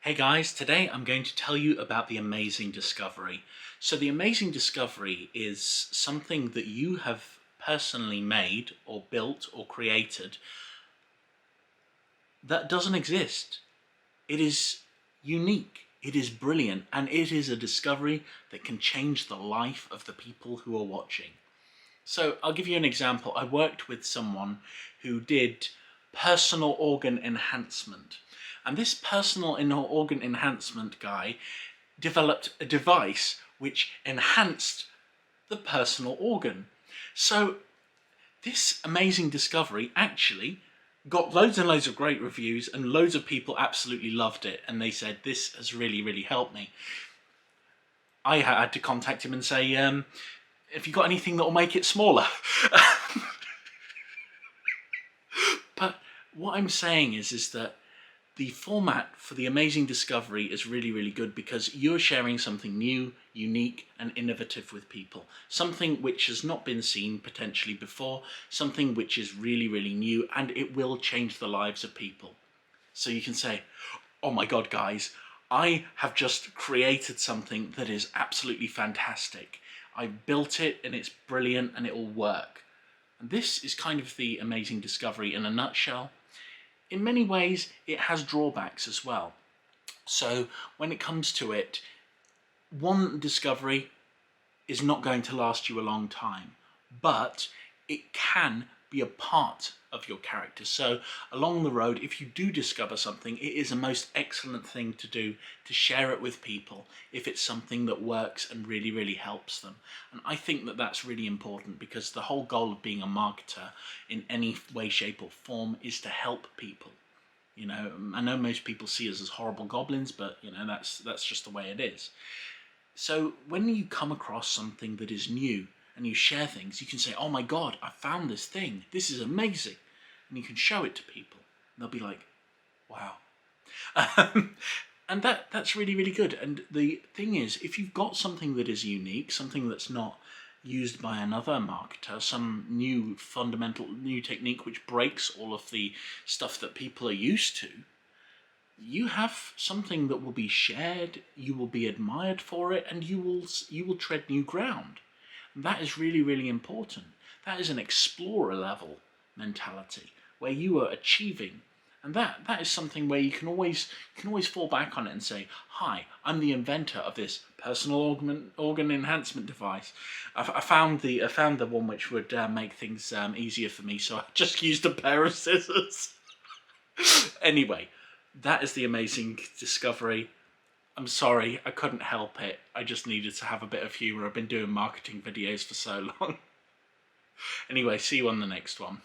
Hey guys, today I'm going to tell you about the amazing discovery. So the amazing discovery is something that you have personally made or built or created that doesn't exist. It is unique, it is brilliant, and it is a discovery that can change the life of the people who are watching. So I'll give you an example. I worked with someone who did personal organ enhancement. And this personal organ enhancement guy developed a device which enhanced the personal organ. So this amazing discovery actually got loads and loads of great reviews, and loads of people absolutely loved it, and they said, this has really helped me. I had to contact him and say, have you got anything that will make it smaller? But what I'm saying is that the format for the amazing discovery is really good, because you're sharing something new, unique and innovative with people. Something which has not been seen potentially before, something which is really new, and it will change the lives of people. So you can say, oh my God guys, I have just created something that is absolutely fantastic. I built it and it's brilliant and it will work. And this is kind of the amazing discovery in a nutshell. In many ways, it has drawbacks as well. So when it comes to it, one discovery is not going to last you a long time, but it can be a part of your character. So along the road, if you do discover something, it is a most excellent thing to do, to share it with people if it's something that works and really helps them. And I think that that's really important, because the whole goal of being a marketer in any way, shape or form is to help people. You know, I know most people see us as horrible goblins, but you know, that's just the way it is. So when you come across something that is new and you share things, you can say, oh my God, I found this thing. This is amazing. And you can show it to people. And they'll be like, wow. And that's really good. And the thing is, if you've got something that is unique, something that's not used by another marketer, some new fundamental new technique which breaks all of the stuff that people are used to, you have something that will be shared, you will be admired for it, and you will tread new ground. And that is really important. That is an explorer level mentality where you are achieving, and that is something where you can always fall back on it and say, hi, I'm the inventor of this personal organ enhancement device. I found the one which would make things easier for me, so I just used a pair of scissors. Anyway, that is the amazing discovery. I'm sorry, I couldn't help it. I just needed to have a bit of humour. I've been doing marketing videos for so long. Anyway, see you on the next one.